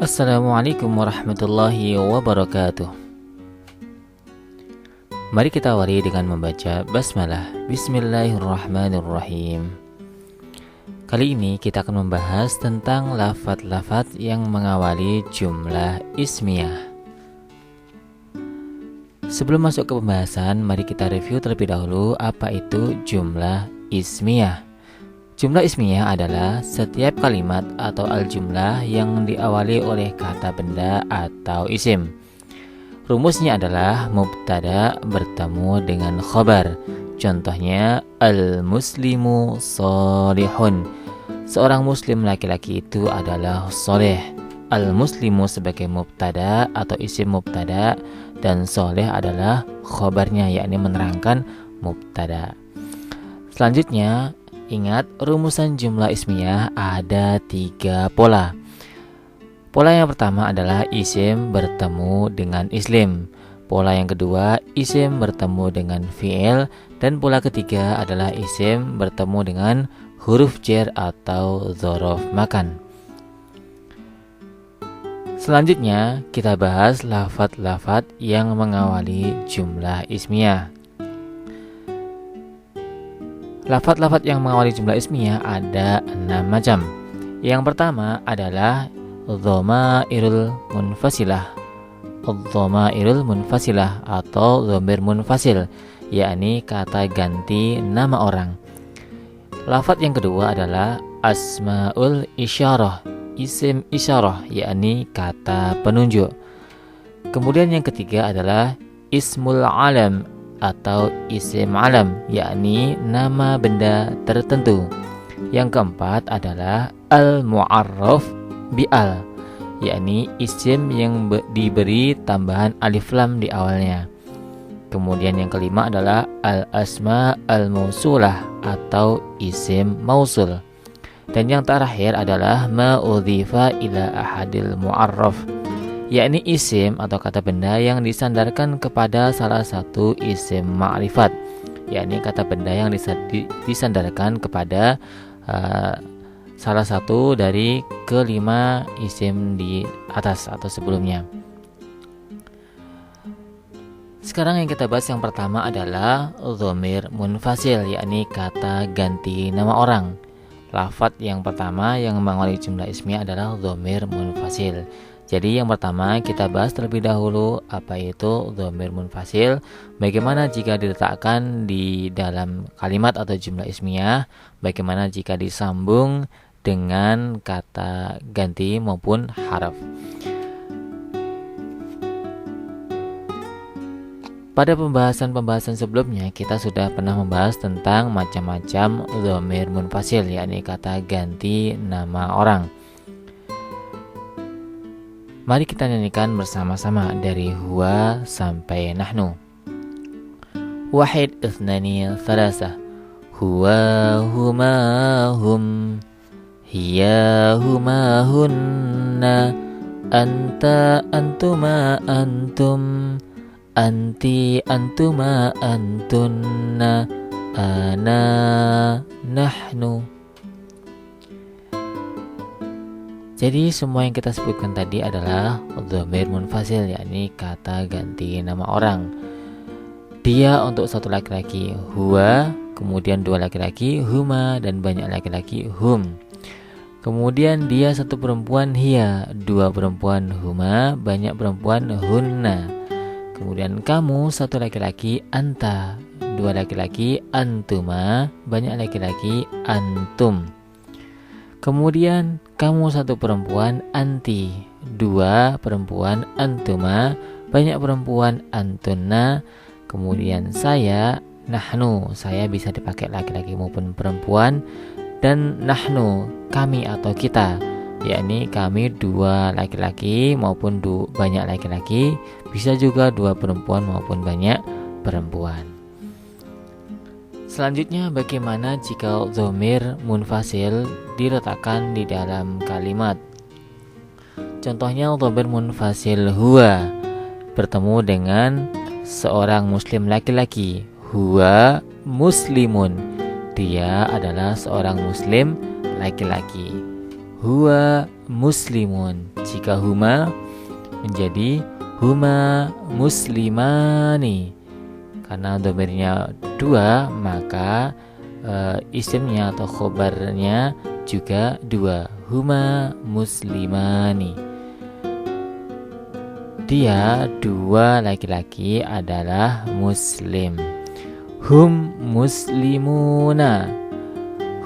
Assalamualaikum warahmatullahi wabarakatuh. Mari kita awali dengan membaca basmalah. Bismillahirrahmanirrahim. Kali ini kita akan membahas tentang lafadz-lafadz yang mengawali jumlah ismiyah. Sebelum masuk ke pembahasan, mari kita review terlebih dahulu apa itu jumlah ismiyah. Jumlah ismiyah adalah setiap kalimat atau al-jumlah yang diawali oleh kata benda atau isim. Rumusnya adalah mubtada bertemu dengan khobar. Contohnya al-muslimu sholihun. Seorang muslim laki-laki itu adalah soleh. Al-muslimu sebagai mubtada atau isim mubtada dan soleh adalah khobarnya, yakni menerangkan mubtada. Selanjutnya, ingat, rumusan jumlah ismiyah ada 3 pola. Pola yang pertama adalah isim bertemu dengan ism. Pola yang kedua, isim bertemu dengan fi'il. Dan pola ketiga adalah isim bertemu dengan huruf jar atau dzaraf makan. Selanjutnya, kita bahas lafadz-lafadz yang mengawali jumlah ismiyah. Lafadz-lafadz yang mengawali jumlah ismiyah ada 6 macam. Yang pertama adalah dhamairul munfasilah. Dhamairul munfasilah atau dhamir munfasil, yakni kata ganti nama orang. Lafadz yang kedua adalah asmaul isyarah, isim isyarah, yakni kata penunjuk. Kemudian yang ketiga adalah ismul alam atau isim alam, yakni nama benda tertentu. Yang keempat adalah al-mu'arraf bi'al, yakni isim yang diberi tambahan alif lam di awalnya. Kemudian yang kelima adalah al-asma al-mausulah atau isim mausul. Dan yang terakhir adalah ma'udhifa ila ahadil mu'arraf, yakni isim atau kata benda yang disandarkan kepada salah satu isim ma'rifat, yakni kata benda yang disandarkan kepada salah satu dari kelima isim di atas atau sebelumnya. Sekarang yang kita bahas yang pertama adalah dhamir munfasil, yakni kata ganti nama orang. Lafadz yang pertama yang mengawali jumlah ismiyah adalah dhamir munfasil. Jadi yang pertama kita bahas terlebih dahulu apa itu dhamir munfasil, bagaimana jika diletakkan di dalam kalimat atau jumlah ismiyah, bagaimana jika disambung dengan kata ganti maupun haraf. Pada pembahasan sebelumnya kita sudah pernah membahas tentang macam-macam dhamir munfasil, yakni kata ganti nama orang. Mari kita nyanyikan bersama-sama dari huwa sampai nahnu. Wahid, ithnani, thalatha. Huwa, huma, hum. Hiya, huma, hunna. Anta, antuma, antum. Anti, antuma, antunna. Ana, nahnu. Jadi semua yang kita sebutkan tadi adalah dhamir munfasil, yakni kata ganti nama orang. Dia untuk satu laki-laki huwa, kemudian dua laki-laki huma, dan banyak laki-laki hum. Kemudian dia satu perempuan hiya, dua perempuan huma, banyak perempuan hunna. Kemudian kamu satu laki-laki anta, dua laki-laki antuma, banyak laki-laki antum. Kemudian kamu satu perempuan anti, dua perempuan antuma, banyak perempuan antunna. Kemudian saya nahnu, saya bisa dipakai laki-laki maupun perempuan. Dan nahnu, kami atau kita, yakni kami dua laki-laki maupun banyak laki-laki, bisa juga dua perempuan maupun banyak perempuan. Selanjutnya, bagaimana jika dhamir munfasil diletakkan di dalam kalimat? Contohnya dhamir munfasil huwa bertemu dengan seorang muslim laki-laki. Huwa muslimun, dia adalah seorang muslim laki-laki. Huwa muslimun, Jika huma menjadi huma muslimani. Karena domirnya dua, maka isimnya atau khobarnya juga dua, huma muslimani. Dia dua laki-laki adalah muslim. Hum muslimuna.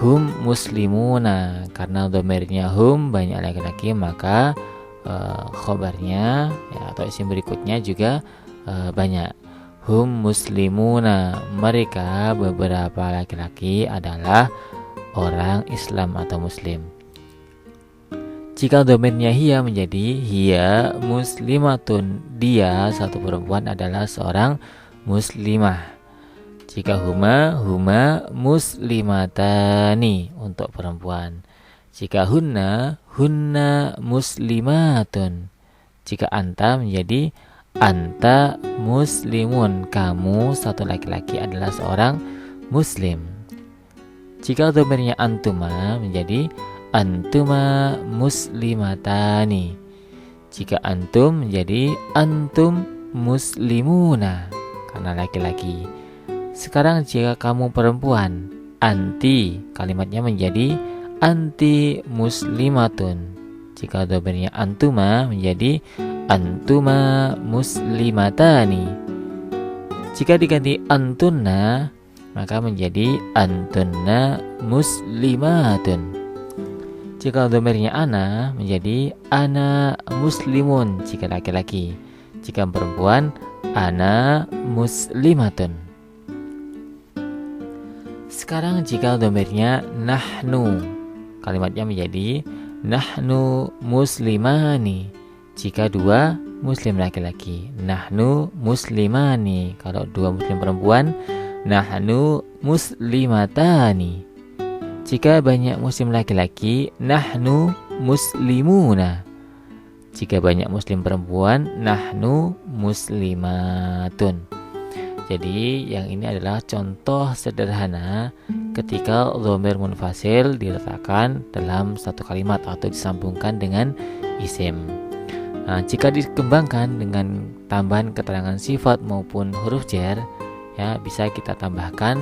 Hum muslimuna. Karena domirnya hum banyak laki-laki, maka khobarnya ya, atau isim berikutnya juga banyak. Hum muslimuna. Mereka beberapa laki-laki adalah orang Islam atau muslim. Jika domirnya hiya menjadi hiya muslimatun. Dia satu perempuan adalah seorang muslimah. Jika huma muslimatani untuk perempuan. Jika hunna muslimatun. Jika anta menjadi anta muslimun. Kamu satu laki-laki adalah seorang muslim. Jika domirnya antuma menjadi antuma muslimatani. Jika antum menjadi antum muslimuna karena laki-laki. Sekarang jika kamu perempuan, anti, kalimatnya menjadi anti muslimatun. Jika domirnya antuma menjadi antuma muslimatani. Jika diganti antunna, maka menjadi antunna muslimatun. Jika domirnya ana menjadi ana muslimun jika laki-laki. Jika perempuan ana muslimatun. Sekarang jika domirnya nahnu, kalimatnya menjadi nahnu muslimani. Jika dua muslim laki-laki, nahnu muslimani. Kalau dua muslim perempuan, nahnu muslimatani. Jika banyak muslim laki-laki, nahnu muslimuna. Jika banyak muslim perempuan, nahnu muslimatun. Jadi yang ini adalah contoh sederhana ketika dhamir munfasil diletakkan dalam satu kalimat atau disambungkan dengan isim. Nah, jika dikembangkan dengan tambahan keterangan sifat maupun huruf jar, ya bisa kita tambahkan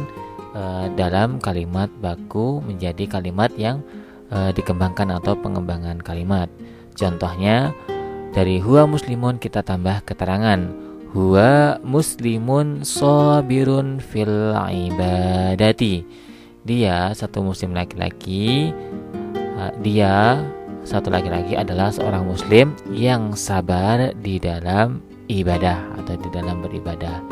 dalam kalimat baku menjadi kalimat yang dikembangkan atau pengembangan kalimat. Contohnya dari huwa muslimun kita tambah keterangan huwa muslimun sabirun fil ibadati. Dia satu muslim laki-laki. Dia satu laki-laki adalah seorang muslim yang sabar di dalam ibadah atau di dalam beribadah.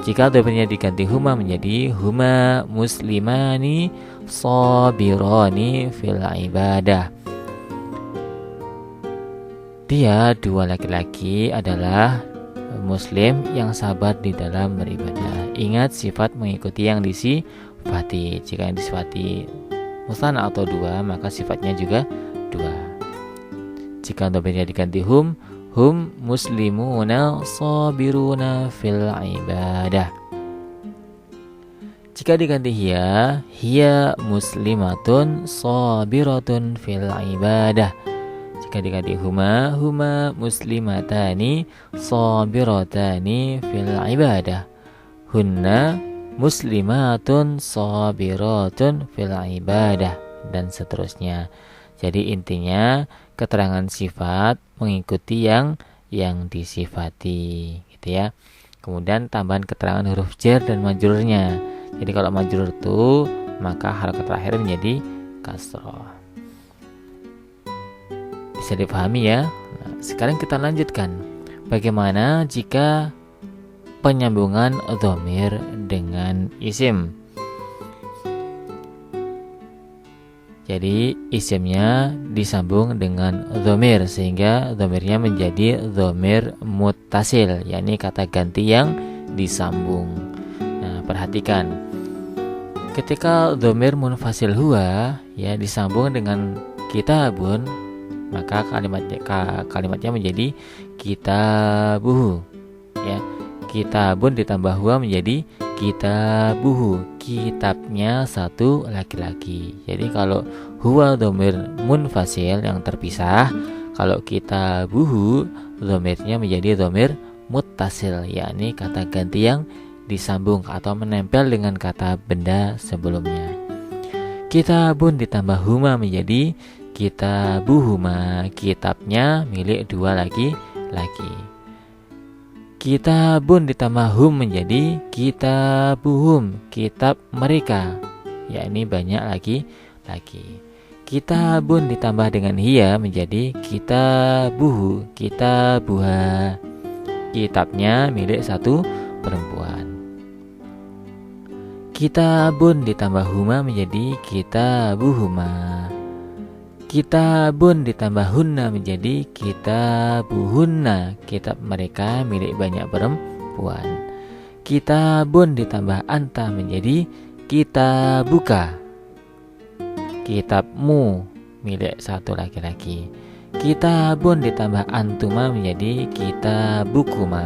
Jika domirnya diganti huma menjadi huma muslimani sabirani fil ibadah. Dia dua laki-laki adalah muslim yang sabar di dalam beribadah. Ingat sifat mengikuti yang disifati. Jika yang disifati musanna atau dua, maka sifatnya juga dua. Jika domirnya diganti hum muslimuna sabiruna fil ibadah. Jika diganti hiya muslimatun sabiratun fil ibadah. Jika diganti huma muslimatani sabiratani fil ibadah. Hunna muslimatun sabiratun fil ibadah, dan seterusnya. Jadi intinya keterangan sifat mengikuti yang disifati, gitu ya. Kemudian tambahan keterangan huruf jar dan majrurnya. Jadi kalau majrur itu maka harakat terakhir menjadi kasroh. Bisa dipahami ya. Nah, sekarang kita lanjutkan. Bagaimana jika penyambungan dhamir dengan isim? Jadi isimnya disambung dengan dhamir sehingga dhamirnya menjadi dhamir muttasil, yakni kata ganti yang disambung. Nah, perhatikan. Ketika dhamir munfasil huwa ya disambung dengan kitabun, maka kalimatnya menjadi kitabuhu. Ya, kitabun ditambah huwa menjadi kitabuhu. Kitabnya satu laki-laki. Jadi kalau huwa dhamir munfasil yang terpisah, Kalau kitabuhu, dhamirnya menjadi dhamir muttasil, yakni kata ganti yang disambung atau menempel dengan kata benda sebelumnya. Kitabun ditambah huma menjadi kitabuhuma, kitabnya milik dua laki-laki. Kitabun ditambah hum menjadi kitabuhum, kitab mereka, yakni banyak laki-laki. Kitabun ditambah dengan hiya menjadi kitabuhu, kitabuha, kitabnya milik satu perempuan. Kitabun ditambah huma menjadi kitabuhuma. Kitabun ditambah hunna menjadi kitabuhunna, kitab mereka milik banyak perempuan. Kitabun ditambah anta menjadi kitabuka, kitabmu milik satu laki-laki. Kitabun ditambah antuma menjadi kitabukuma.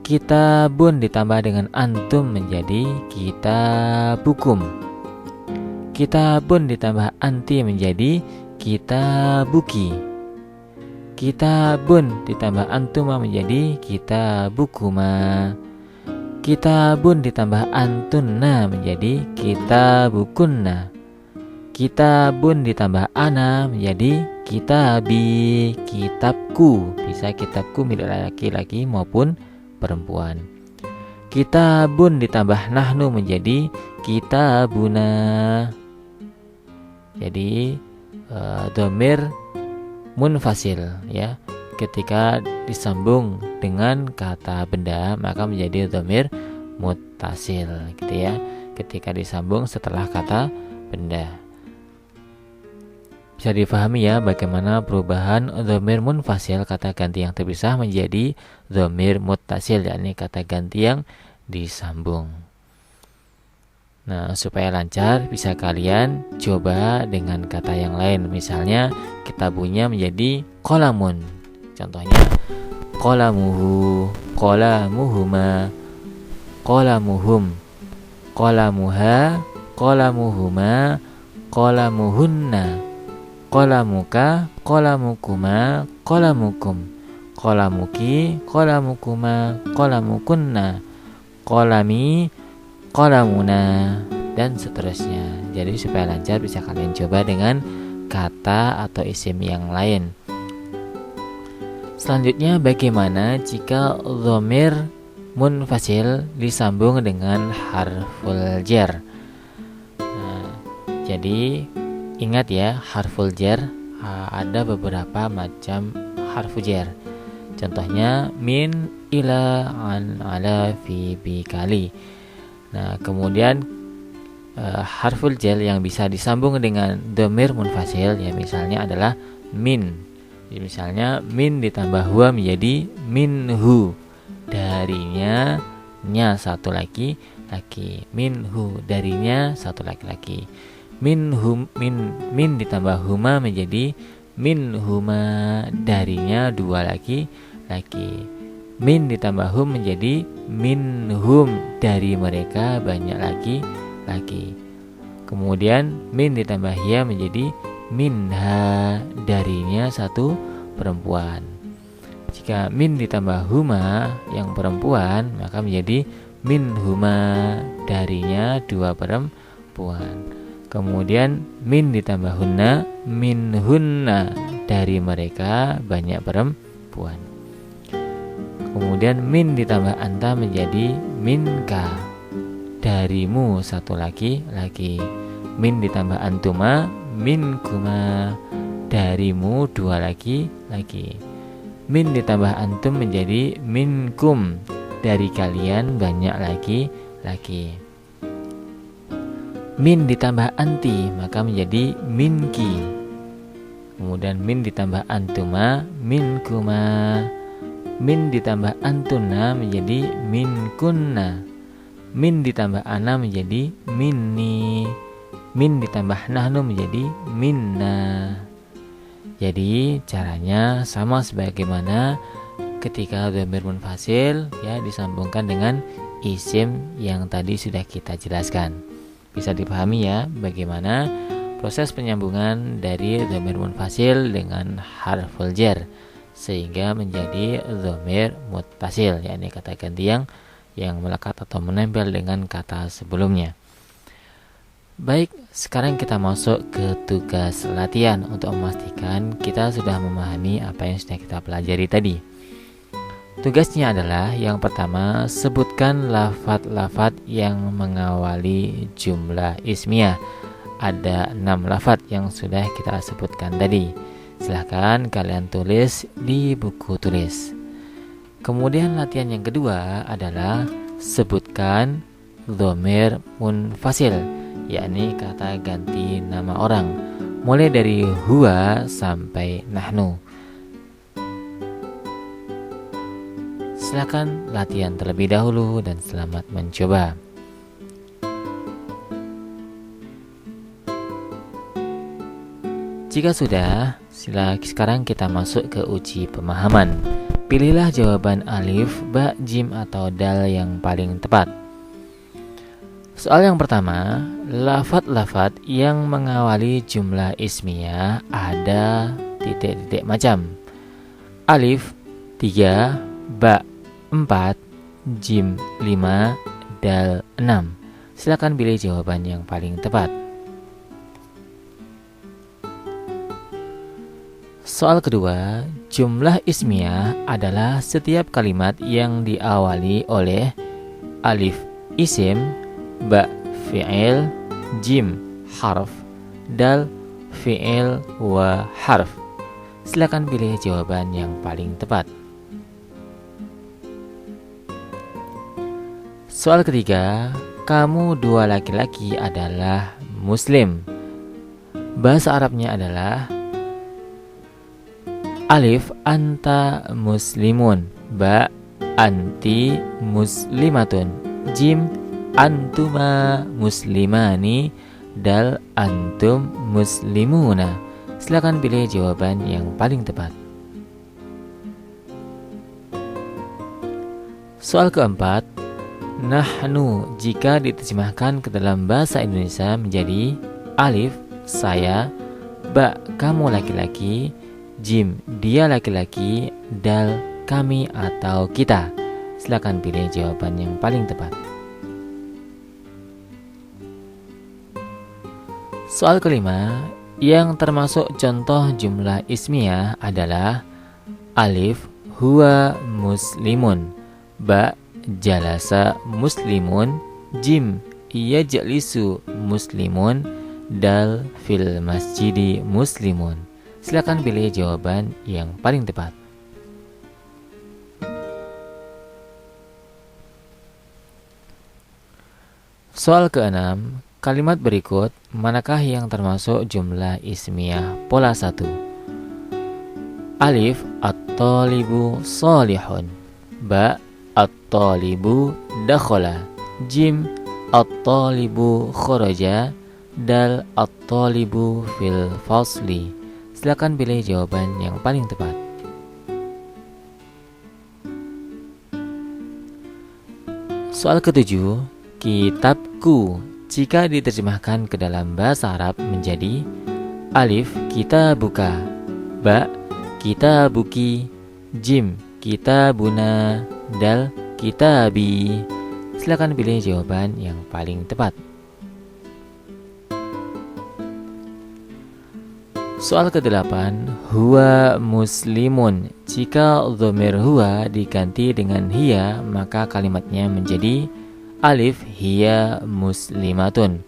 Kitabun ditambah dengan antum menjadi kitabukum. Kitabun ditambah anti menjadi kitabuki. Kitabun ditambah antuma menjadi kitabukuma. Kitabun ditambah antunna menjadi kitabukunna. Kitabun ditambah ana menjadi kitabi, kitabku. Bisa kitabku milik laki-laki maupun perempuan. Kitabun ditambah nahnu menjadi kitabuna. Jadi dhamir munfasil ya. Ketika disambung dengan kata benda maka menjadi dhamir muttasil gitu ya. Ketika disambung setelah kata benda. Bisa difahami ya bagaimana perubahan dhamir munfasil, kata ganti yang terpisah, menjadi dhamir muttasil, yakni kata ganti yang disambung. Nah, supaya lancar bisa kalian coba dengan kata yang lain. Misalnya kitabunya menjadi qalamun. Contohnya qalamuhu, qalamuhuma, qalamuhum, qalamuha, qalamuhuma, qalamuhunna, qalamuka, qalamukuma, qalamukum, qalamuki, qalamukuma, qalamukunna, qalami, qalamuna, dan seterusnya. Jadi supaya lancar bisa kalian coba dengan kata atau isim yang lain. Selanjutnya, bagaimana jika dhamir munfasil disambung dengan harful jar? Nah, jadi ingat ya, harful jar ada beberapa macam harfu jar. Contohnya min, ila, an, ala, fi, bi, kali. Nah, kemudian harful jar yang bisa disambung dengan dhamir munfasil ya misalnya adalah min. Jadi misalnya min ditambah huwa menjadi minhu, darinya nya satu laki-laki, minhu darinya satu laki-laki. Min ditambah huma menjadi minhuma, darinya dua laki-laki. Min ditambah hum menjadi minhum, dari mereka banyak laki-laki. Kemudian min ditambah hiya menjadi minha, darinya satu perempuan. Jika min ditambah huma yang perempuan maka menjadi minhuma, darinya dua perempuan. Kemudian min ditambah hunna, minhunna, dari mereka banyak perempuan. Kemudian min ditambah anta menjadi minka, darimu satu laki-laki. Min ditambah antuma, minkuma, darimu dua laki-laki. Min ditambah antum menjadi minkum, dari kalian banyak laki-laki. Min ditambah anti maka menjadi minki. Kemudian min ditambah antuma, minkuma. Min ditambah antuna menjadi minkunna. Min ditambah ana menjadi minni. Min ditambah nahnu menjadi minna. Jadi caranya sama sebagaimana ketika dhamir munfasil ya disambungkan dengan isim yang tadi sudah kita jelaskan. Bisa dipahami ya bagaimana proses penyambungan dari dhamir munfasil dengan harful jar sehingga menjadi dhamir muttasil, yakni kata ganti yang melekat atau menempel dengan kata sebelumnya. Baik, sekarang kita masuk ke tugas latihan untuk memastikan kita sudah memahami apa yang sudah kita pelajari tadi. Tugasnya adalah yang pertama, sebutkan lafadz-lafadz yang mengawali jumlah ismiyah. Ada 6 lafadz yang sudah kita sebutkan tadi. Silahkan kalian tulis di buku tulis. Kemudian latihan yang kedua adalah sebutkan dhamir munfasil, yakni kata ganti nama orang, mulai dari huwa sampai nahnu. Silakan latihan terlebih dahulu dan selamat mencoba. Jika sudah, sekarang kita masuk ke uji pemahaman. Pilihlah jawaban alif, ba, jim atau dal yang paling tepat. Soal yang pertama, lafadz-lafadz yang mengawali jumlah ismiyah ada titik-titik macam. Alif 3, ba 4, jim 5, dal 6. Silakan pilih jawaban yang paling tepat. Soal kedua, jumlah ismiyah adalah setiap kalimat yang diawali oleh alif isim, ba fi'il, jim harf, dal fi'il wa harf. Silakan pilih jawaban yang paling tepat. Soal ketiga, kamu dua laki-laki adalah muslim. Bahasa Arabnya adalah alif anta muslimun, ba anti muslimatun, jim antuma muslimani, dal antum muslimuna. Silakan pilih jawaban yang paling tepat. Soal keempat, nahnu jika diterjemahkan ke dalam bahasa Indonesia menjadi alif saya, ba kamu laki-laki, jim dia laki-laki, dal kami atau kita. Silakan pilih jawaban yang paling tepat. Soal kelima, yang termasuk contoh jumlah ismiyah adalah alif huwa muslimun, ba jalasa muslimun, jim yajlisu muslimun, dal fil masjidi muslimun. Silakan pilih jawaban yang paling tepat. Soal keenam, kalimat berikut manakah yang termasuk jumlah ismiyah pola 1? Alif at-talibu salihun, ba at-talibu dakhala, jim at-talibu kharaja, dal at-talibu fil fasli. Silakan pilih jawaban yang paling tepat. Soal ketujuh, kitabku jika diterjemahkan ke dalam bahasa Arab menjadi alif kita buka, ba kita buki, jim kita buna, dal kita bi. Silakan pilih jawaban yang paling tepat. Soal ke-8, huwa muslimun. Jika dhamir huwa diganti dengan hiya, maka kalimatnya menjadi alif hiya muslimatun,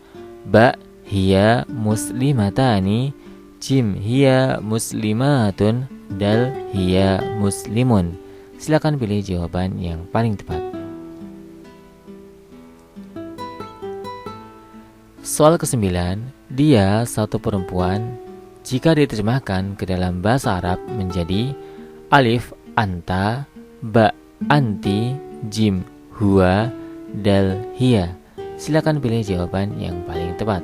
ba hiya muslimatani, jim hiya muslimatun, dal hiya muslimun. Silakan pilih jawaban yang paling tepat. Soal ke-9, dia satu perempuan. Jika diterjemahkan ke dalam bahasa Arab menjadi alif anta, ba anti, jim huwa, dal hiya. Silakan pilih jawaban yang paling tepat.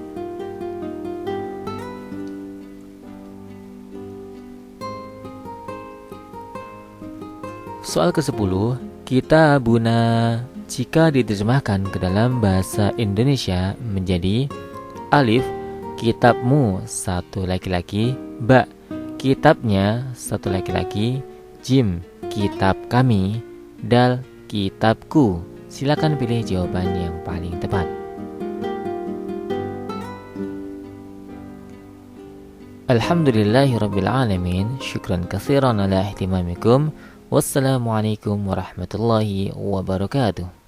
Soal ke-10, kitabuna. Jika diterjemahkan ke dalam bahasa Indonesia menjadi alif kitabmu, satu laki-laki. Ba, kitabnya, satu laki-laki. Jim, kitab kami. Dal, kitabku. Silakan pilih jawaban yang paling tepat. Alhamdulillahirabbil alamin. Syukran katsiran ala ihtimamikum. Wassalamualaikum warahmatullahi wabarakatuh.